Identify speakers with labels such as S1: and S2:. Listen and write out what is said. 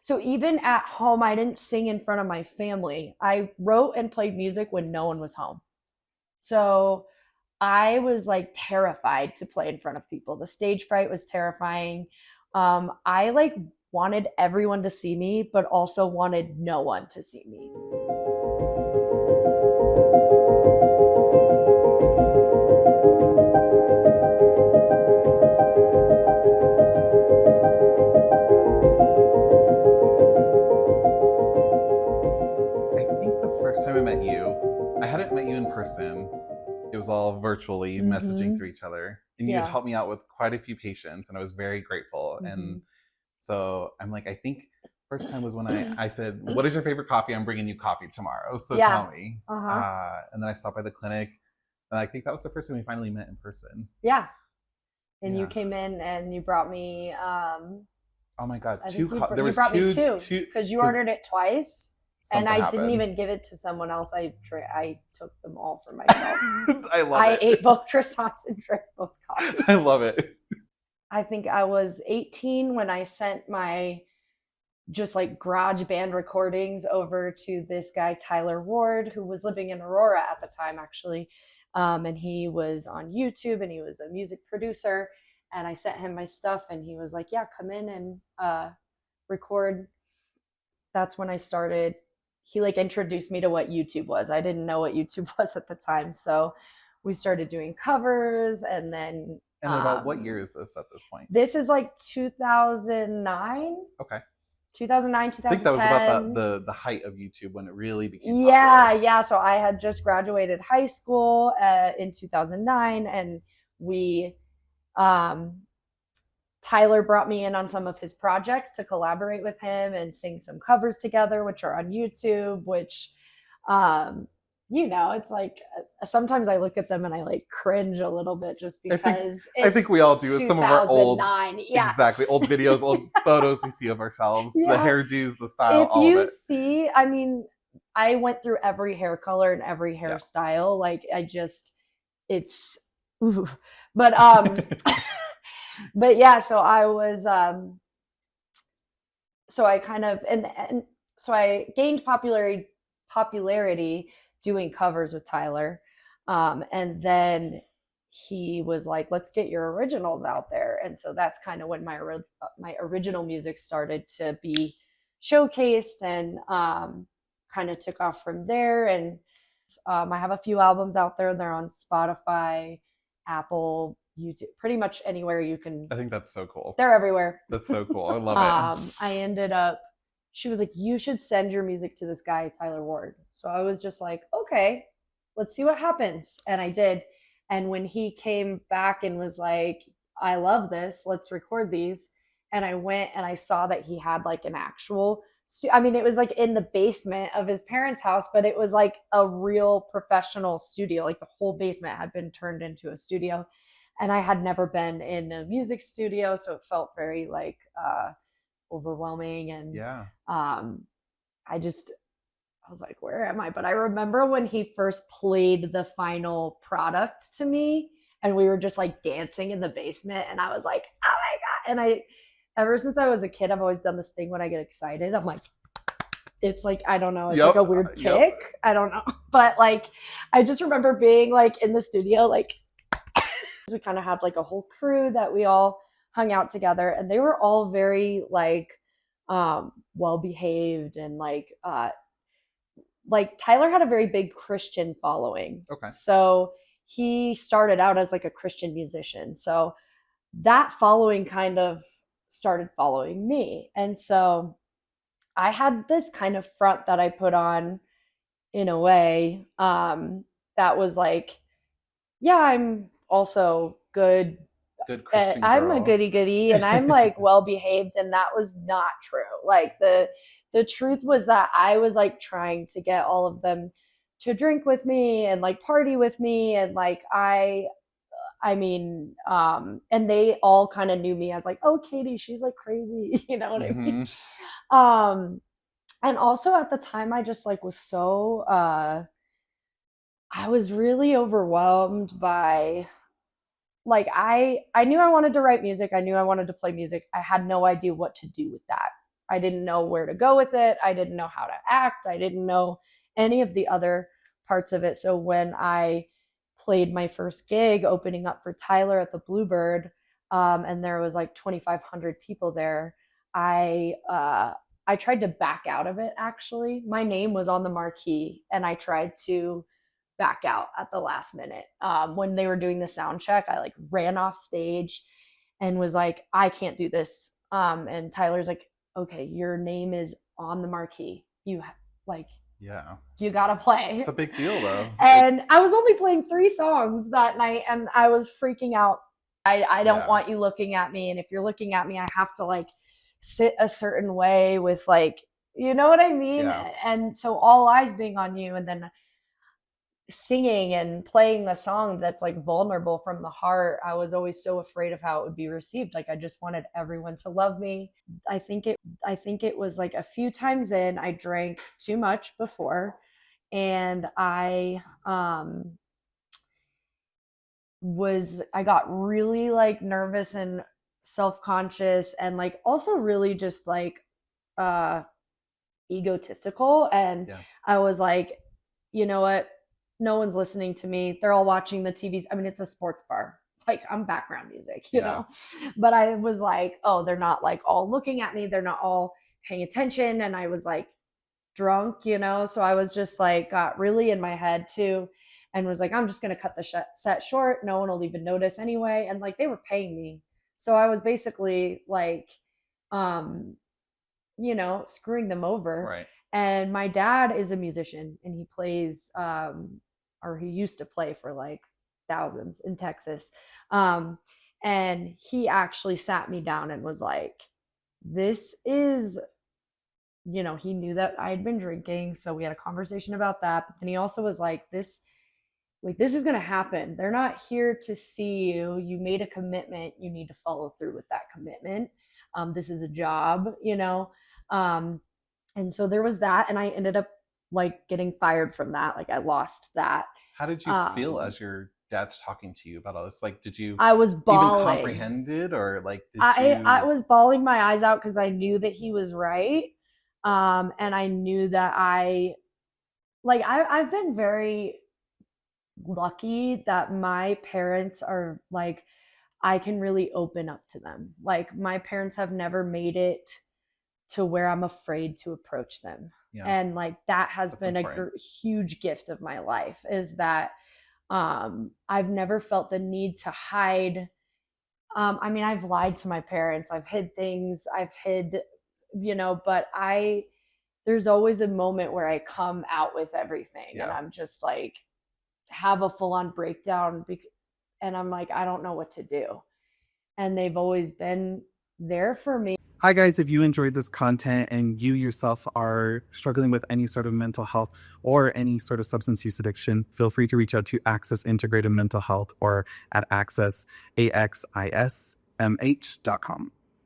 S1: So even at home, I didn't sing in front of my family. I wrote and played music when no one was home. So I was like terrified to play in front of people. The stage fright was terrifying. I like wanted everyone to see me, but also wanted no one to see me.
S2: I think the first time I met you, I hadn't met you in person. It was all virtually messaging through each other. And you had helped me out with quite a few patients, and I was very grateful. And so I'm like, I think first time was when I said, what is your favorite coffee? I'm bringing you coffee tomorrow. So tell me. And then I stopped by the clinic. And I think that was the first time we finally met in person.
S1: Yeah. And you came in and you brought me.
S2: Oh my God.
S1: You brought me two because you ordered it twice. And I didn't even give it to someone else. I took them all for myself. I ate both croissants and drank both coffees.
S2: I love it.
S1: I think I was 18 when I sent my just like garage band recordings over to this guy, Tyler Ward, who was living in Aurora at the time, actually. And he was on YouTube and he was a music producer. And I sent him my stuff and he was like, yeah, come in and record. That's when I started. He like introduced me to what YouTube was. I didn't know what YouTube was at the time. So we started doing covers and then.
S2: And about what year is this at this point?
S1: This is like 2009.
S2: Okay.
S1: 2009, 2010.
S2: I think that was about the height of YouTube when it really became popular.
S1: Yeah. So I had just graduated high school in 2009 and we, Tyler brought me in on some of his projects to collaborate with him and sing some covers together, which are on YouTube, which, it's like sometimes I look at them and I like cringe a little bit just because
S2: I think we all do. It's some of our old,
S1: exactly,
S2: old videos, old photos we see of ourselves, the hairdos, the style,
S1: all of it. If you see, I mean, I went through every hair color and every hairstyle. Like but yeah, so I was, so I kind of, and so I gained popularity doing covers with Tyler. And then he was like, let's get your originals out there. And so that's kind of when my original music started to be showcased and kind of took off from there. And I have a few albums out there. They're on Spotify, Apple, YouTube, pretty much anywhere you can.
S2: I think that's so cool.
S1: They're everywhere.
S2: That's so cool. I love it.
S1: I ended up, she was like, you should send your music to this guy, Tyler Ward. So I was just like, okay, let's see what happens. And I did. And when he came back and was like, I love this, let's record these. And I went and I saw that he had like an actual, it was like in the basement of his parents' house, but it was like a real professional studio. Like the whole basement had been turned into a studio. And I had never been in a music studio. So it felt very like overwhelming. And I was like, where am I? But I remember when he first played the final product to me and we were just like dancing in the basement and I was like, oh my God. And ever since I was a kid, I've always done this thing when I get excited. I'm like, it's like, I don't know. It's like a weird tick. I don't know. But like, I just remember being like in the studio, like we kind of had like a whole crew that we all hung out together and they were all very like well-behaved and like Tyler had a very big Christian following.
S2: Okay.
S1: So he started out as like a Christian musician. So that following kind of started following me. And so I had this kind of front that I put on in a way that was like, yeah, I'm also good
S2: Christian
S1: I'm
S2: girl.
S1: a goody and I'm like well behaved, and that was not true. Like the truth was that I was like trying to get all of them to drink with me and like party with me, and like and they all kind of knew me as like, oh, Katy, she's like crazy, you know what I mean? And also at the time I just like was so I was really overwhelmed by like I knew I wanted to write music. I knew I wanted to play music. I had no idea what to do with that. I didn't know where to go with it. I didn't know how to act. I didn't know any of the other parts of it. So when I played my first gig opening up for Tyler at the Bluebird, and there was like 2,500 people there, I tried to back out of it. Actually, my name was on the marquee, and I tried to back out at the last minute. When they were doing the sound check, I like ran off stage and was like, I can't do this. And Tyler's like, okay, your name is on the marquee. You like,
S2: yeah,
S1: you gotta play.
S2: It's a big deal though.
S1: And I was only playing 3 songs that night, and I was freaking out. I don't want you looking at me, and if you're looking at me, I have to like sit a certain way with like, you know what I mean?
S2: Yeah.
S1: And so all eyes being on you, and then singing and playing a song that's like vulnerable from the heart. I was always so afraid of how it would be received. Like I just wanted everyone to love me. I think it was like a few times in, I drank too much before, and I got really like nervous and self-conscious, and like also really just like egotistical. And I was like, you know what? No one's listening to me. They're all watching the TVs. I mean, it's a sports bar. Like I'm background music, you know? But I was like, oh, they're not like all looking at me. They're not all paying attention. And I was like drunk, you know? So I was just like, got really in my head too, and was like, I'm just going to cut the set short. No one will even notice anyway. And like, they were paying me. So I was basically like, you know, screwing them over.
S2: Right.
S1: And my dad is a musician, and he plays, or he used to play for like thousands in Texas. And he actually sat me down and was like, this is, you know, he knew that I had been drinking. So we had a conversation about that. And he also was like, this is going to happen. They're not here to see you. You made a commitment. You need to follow through with that commitment. This is a job, you know? And so there was that. And I ended up like getting fired from that. Like I lost that.
S2: How did you feel as your dad's talking to you about all this? Like, did you
S1: I was bawling.
S2: Even comprehend it, or like
S1: I was bawling my eyes out because I knew that he was right. And I knew that I've been very lucky that my parents are like, I can really open up to them. Like my parents have never made it to where I'm afraid to approach them. Yeah. And like that has been a huge gift of my life, is that I've never felt the need to hide. I mean, I've lied to my parents. I've hid things. You know, but there's always a moment where I come out with everything, and I'm just like, have a full on breakdown. And I'm like, I don't know what to do. And they've always been there for me.
S3: Hi guys, if you enjoyed this content and you yourself are struggling with any sort of mental health or any sort of substance use addiction, feel free to reach out to Access Integrated Mental Health or at accessmh.com.